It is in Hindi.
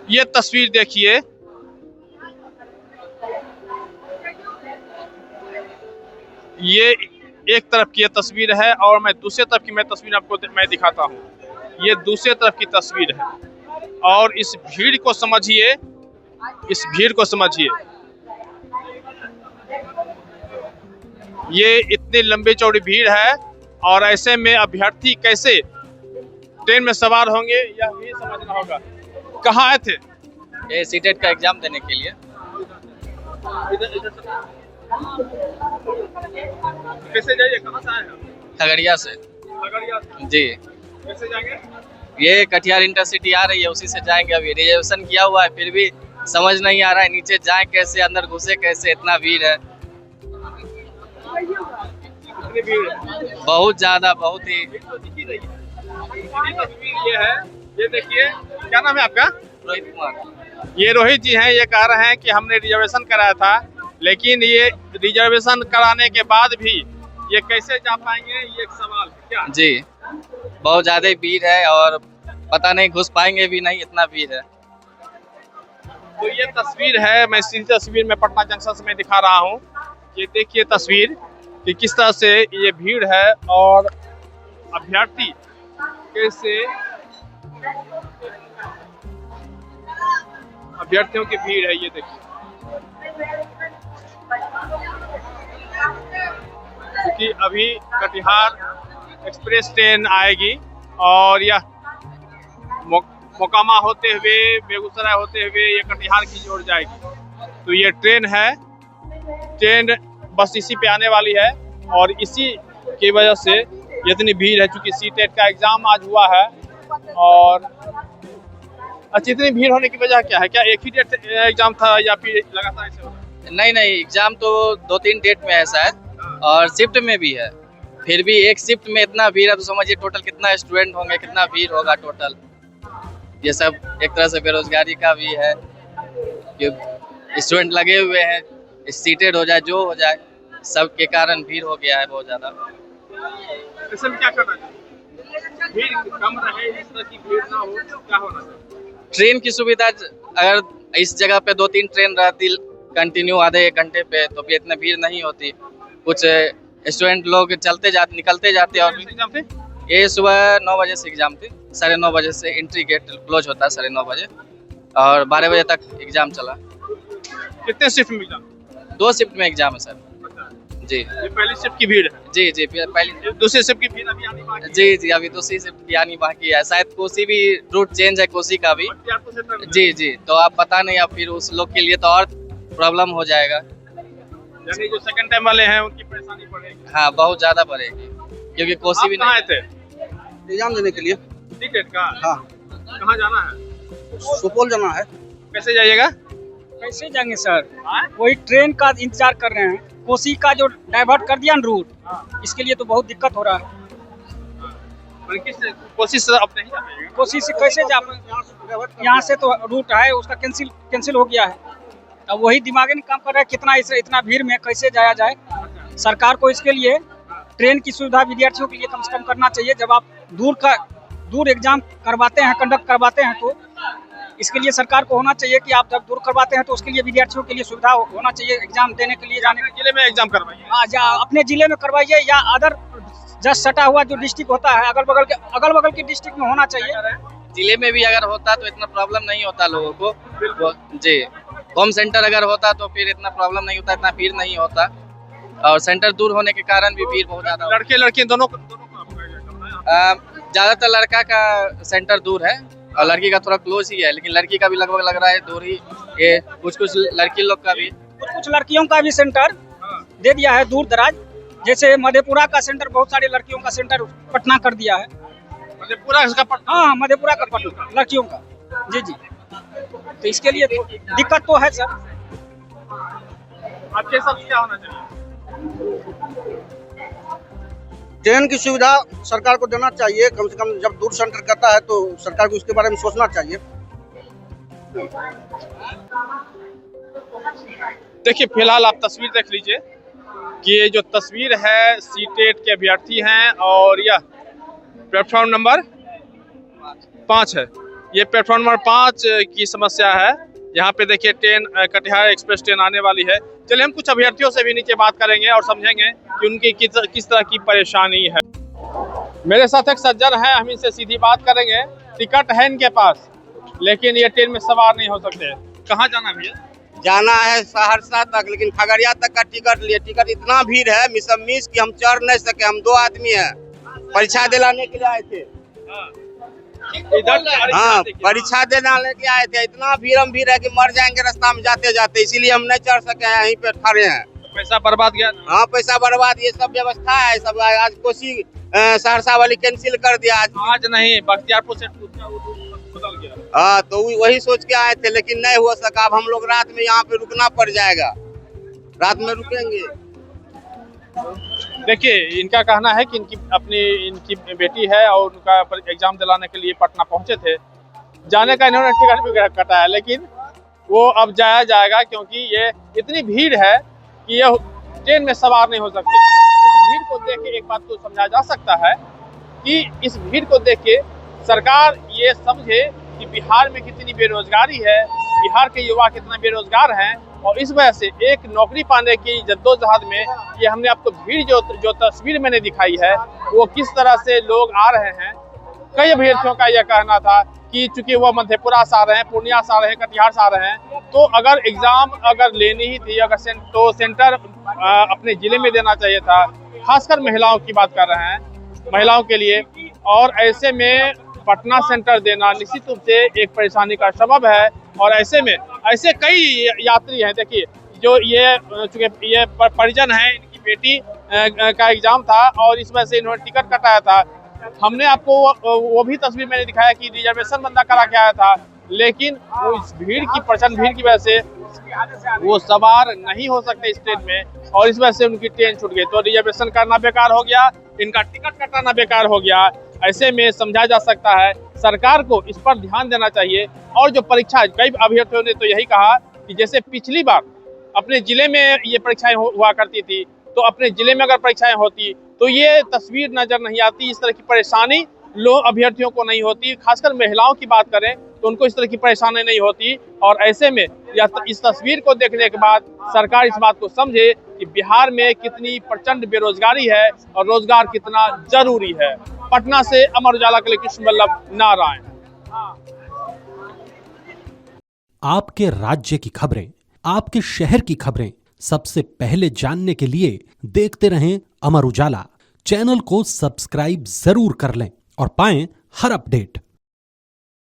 ये तस्वीर देखिए, ये एक तरफ की ये तस्वीर है और मैं दूसरे तरफ की तस्वीर आपको मैं दिखाता हूँ। ये दूसरे तरफ की तस्वीर है और इस भीड़ को समझिए, इस भीड़ को समझिए। ये इतनी लंबी चौड़ी भीड़ है और ऐसे में अभ्यर्थी कैसे ट्रेन में सवार होंगे यह भी समझना होगा। कहाँ आए थे? ये सीटेट का एग्जाम देने के लिए। कैसे जाइए, कहाँ से आए हैं? खगड़िया से। खगड़िया से? जी। कैसे जाएंगे? ये कटिहार इंटरसिटी आ रही है, उसी से जाएंगे। अभी रिजर्वेशन किया हुआ है, फिर भी समझ नहीं आ रहा है नीचे जाए कैसे, अंदर घुसे कैसे, इतना भीड़ है। इतनी भीड़ है? बहुत ज्यादा, बहुत ही। ये है, ये देखिए। क्या नाम है आपका? रोहित कुमार। ये रोहित जी हैं। ये कह रहे हैं कि हमने रिजर्वेशन कराया था, लेकिन ये रिजर्वेशन कराने के बाद भी ये कैसे जा पाएंगे, ये एक सवाल है क्या? जी, बहुत ज्यादा भीड़ है और पता नहीं घुस पाएंगे भी नहीं, इतना भीड़ है। तो ये तस्वीर है, मैं इसी तस्वीर में पटना जंक्शन से मैं दिखा रहा हूँ। ये देखिए तस्वीर कि किस तरह से ये भीड़ है और अभ्यर्थी कैसे, अभ्यर्थियों की भीड़ है। ये देखिए, क्योंकि अभी कटिहार एक्सप्रेस ट्रेन आएगी और यह मोकामा होते हुए, बेगूसराय होते हुए ये कटिहार की ओर जाएगी। तो ये ट्रेन है, ट्रेन बस इसी पे आने वाली है और इसी की वजह से इतनी भीड़ है। चूंकि सीटेट का एग्जाम आज हुआ है और अच्छा, इतनी भीड़ होने की वजह क्या है? क्या एक ही डेट एग्जाम था या फिर लगातार ऐसे हो रहा है? नहीं, एग्जाम तो 2-3 डेट में है शायद और शिफ्ट में भी है। फिर भी एक शिफ्ट में इतना भीड़ है तो समझिए टोटल कितना स्टूडेंट होंगे, कितना भीड़ होगा टोटल। ये सब एक तरह से बेरोजगारी का भी है कि स्टूडेंट लगे हुए हैं, सीटेड हो जाए जो हो जाए, सब के कारण भीड़ हो गया है बहुत ज्यादा। ऐसे में क्या करना चाहिए? भीड़ कम रहे, इस तरह की भीड़ ना हो, क्या होना चाहिए? ट्रेन की सुविधा अगर इस जगह पे 2-3 ट्रेन रहती कंटिन्यू आधे एक घंटे पे तो भी इतनी भीड़ नहीं होती। कुछ स्टूडेंट लोग चलते जाते, निकलते जाते। और एग्जाम थे? ये सुबह 9 बजे से एग्जाम थी, 9:30 बजे से एंट्री गेट क्लोज होता है 9:30 बजे और 12 बजे तक एग्जाम चला। कितने शिफ्ट में एग्जाम? 2 शिफ्ट में एग्जाम है सर। जी, ये पहली शिफ्ट की भीड़ है? जी, पहली। दूसरी शिफ्ट की भीड़ अभी आनी बाकी है? जी, अभी दूसरी शिफ्ट की आनी बाकी है। शायद कोसी भी रूट चेंज है, कोसी का भी। जी, तो आप पता नहीं, अब फिर उस लोग के लिए तो और प्रॉब्लम हो जाएगा। यानी जो सेकंड टाइम वाले हैं उनकी परेशानी बढ़ेगी। हाँ, बहुत ज्यादा बढ़ेगी क्योंकि कोसी भी नहीं आए थे एग्जाम देने के लिए। टिकट का? हाँ। कहाँ जाना है? सुपौल जाना है। कैसे जाइएगा? कैसे जाएंगे सर? वही ट्रेन का इंतजार कर रहे हैं। कोसी का जो डाइवर्ट कर दिया ना रूट, इसके लिए तो बहुत दिक्कत हो रहा है। कोशिश अपने ही जाइएगा? कोसी से कैसे जा पाएंगे? यहाँ से तो रूट है, उसका कैंसिल हो गया है। अब वही दिमाग नहीं काम कर रहा है, कितना इतना भीड़ में कैसे जाया जाए। सरकार को इसके लिए ट्रेन की सुविधा विद्यार्थियों के लिए कम से कम करना चाहिए। जब आप दूर एग्जाम करवाते हैं, कंडक्ट करवाते हैं, तो इसके लिए सरकार को होना चाहिए कि आप जब दूर करवाते हैं तो उसके लिए विद्यार्थियों के लिए सुविधा होना चाहिए एग्जाम देने के लिए। जाने के जिले में एग्जाम करवाइए। हाँ, अपने जिले में करवाइए या अदर जस्ट सटा हुआ जो डिस्ट्रिक्ट होता है, अगल बगल के डिस्ट्रिक्ट में होना चाहिए। जिले में भी अगर होता तो इतना प्रॉब्लम नहीं होता लोगों को। जी, होम सेंटर अगर होता तो फिर इतना प्रॉब्लम नहीं होता, इतना भीड़ नहीं होता। और सेंटर दूर होने के कारण भी भीड़ बहुत ज्यादा। लड़के लड़की दोनों को ज्यादातर लड़का का सेंटर दूर है और लड़की का थोड़ा क्लोज ही है, लेकिन लड़की का भी लगभग लग रहा है दूर ही। ये कुछ लड़की लोग का भी, कुछ लड़कियों का भी सेंटर दे दिया है दूर दराज। जैसे मधेपुरा का सेंटर, बहुत सारे लड़कियों का सेंटर पटना कर दिया है। मधेपुरा का पटना? हाँ, मधेपुरा का पटना लड़कियों का। जी, तो इसके लिए तो दिक्कत तो है सर। आपके हिसाब से क्या होना चाहिए? ट्रेन की सुविधा सरकार को देना चाहिए कम से कम। जब दूर सेंटर करता है तो सरकार को इसके बारे में सोचना चाहिए। देखिए, फिलहाल आप तस्वीर देख लीजिए कि ये जो तस्वीर है सीटेट के अभ्यर्थी हैं और यह प्लेटफॉर्म नंबर 5 है। ये प्लेटफॉर्म नंबर 5 की समस्या है। यहाँ पे देखिए ट्रेन कटिहार एक्सप्रेस ट्रेन आने वाली है। चलिए हम कुछ अभ्यर्थियों से भी नीचे बात करेंगे और समझेंगे कि उनकी किस तरह की परेशानी है। मेरे साथ एक सज्जन है, हम इनसे सीधी बात करेंगे। टिकट है इनके पास, लेकिन ये ट्रेन में सवार नहीं हो सकते। कहाँ जाना भैया? जाना है सहरसा तक, लेकिन खगड़िया तक का टिकट लिए। टिकट इतना भीड़ है मिस कि हम चढ़ नहीं सके। हम 2 आदमी हैं, परीक्षा दिलाने के लिए आए थे। हाँ, परीक्षा देने के आए थे। इतना भीड़ है कि मर जाएंगे रास्ता में जाते जाते, इसीलिए हम नहीं चढ़ सके हैं, यहीं पे खड़े हैं। पैसा बर्बाद गया। हाँ, पैसा बर्बाद। ये सब व्यवस्था है सब। आज कोसी सहरसा वाली कैंसिल कर दिया। आज नहीं, बख्तियारपुर से बदल गया। हाँ, तो वही सोच के आए थे, लेकिन नहीं हो सका। अब हम लोग रात में यहाँ पे रुकना पड़ जाएगा। रात में रुकेंगे। देखिए, इनका कहना है कि इनकी बेटी है और उनका एग्जाम दिलाने के लिए पटना पहुंचे थे। जाने का इन्होंने टिकट भी कटा है, लेकिन वो अब जाया जाएगा क्योंकि ये इतनी भीड़ है कि ये ट्रेन में सवार नहीं हो सकते। इस भीड़ को देख के एक बात को समझा जा सकता है कि इस भीड़ को देख के सरकार ये समझे कि बिहार में कितनी बेरोजगारी है, बिहार के युवा कितना बेरोजगार हैं, और इस वजह से एक नौकरी पाने की जद्दोजहद में ये हमने आपको भीड़ जो तस्वीर मैंने दिखाई है वो किस तरह से लोग आ रहे हैं। कई अभ्यर्थियों का यह कहना था कि चूंकि वो मधेपुरा से आ रहे हैं, पूर्णिया से आ रहे हैं, कटिहार से आ रहे हैं, तो अगर एग्जाम लेनी ही थी तो सेंटर अपने जिले में देना चाहिए था। खासकर महिलाओं की बात कर रहे हैं, महिलाओं के लिए। और ऐसे में पटना सेंटर देना निश्चित रूप से एक परेशानी का सबब है। और ऐसे में ऐसे कई यात्री हैं, देखिए, जो चूंकि ये परिजन है, इनकी बेटी का एग्जाम था और इस वजह से इन्होंने टिकट कटाया था। हमने आपको वो भी तस्वीर मैंने दिखाया कि रिजर्वेशन बंदा करा के आया था, लेकिन वो इस भीड़ की प्रचंड भीड़ की वजह से वो सवार नहीं हो सकते इस ट्रेन में, और इस वजह से उनकी ट्रेन छूट गई। तो रिजर्वेशन करना बेकार हो गया, इनका टिकट कटाना बेकार हो गया। ऐसे में समझा जा सकता है सरकार को इस पर ध्यान देना चाहिए। और जो परीक्षा, कई अभ्यर्थियों ने तो यही कहा कि जैसे पिछली बार अपने जिले में ये परीक्षाएं हुआ करती थी, तो अपने जिले में अगर परीक्षाएं होती तो ये तस्वीर नजर नहीं आती, इस तरह की परेशानी लोग अभ्यर्थियों को नहीं होती। खासकर महिलाओं की बात करें तो उनको इस तरह की परेशानी नहीं होती। और ऐसे में इस तस्वीर को देखने के बाद सरकार इस बात को समझे कि बिहार में कितनी प्रचंड बेरोजगारी है और रोजगार कितना जरूरी है। पटना से अमर उजाला के लिए कृष्ण वल्लभ नारायण। आपके राज्य की खबरें, आपके शहर की खबरें सबसे पहले जानने के लिए देखते रहें अमर उजाला। चैनल को सब्सक्राइब जरूर कर लें और पाएं हर अपडेट।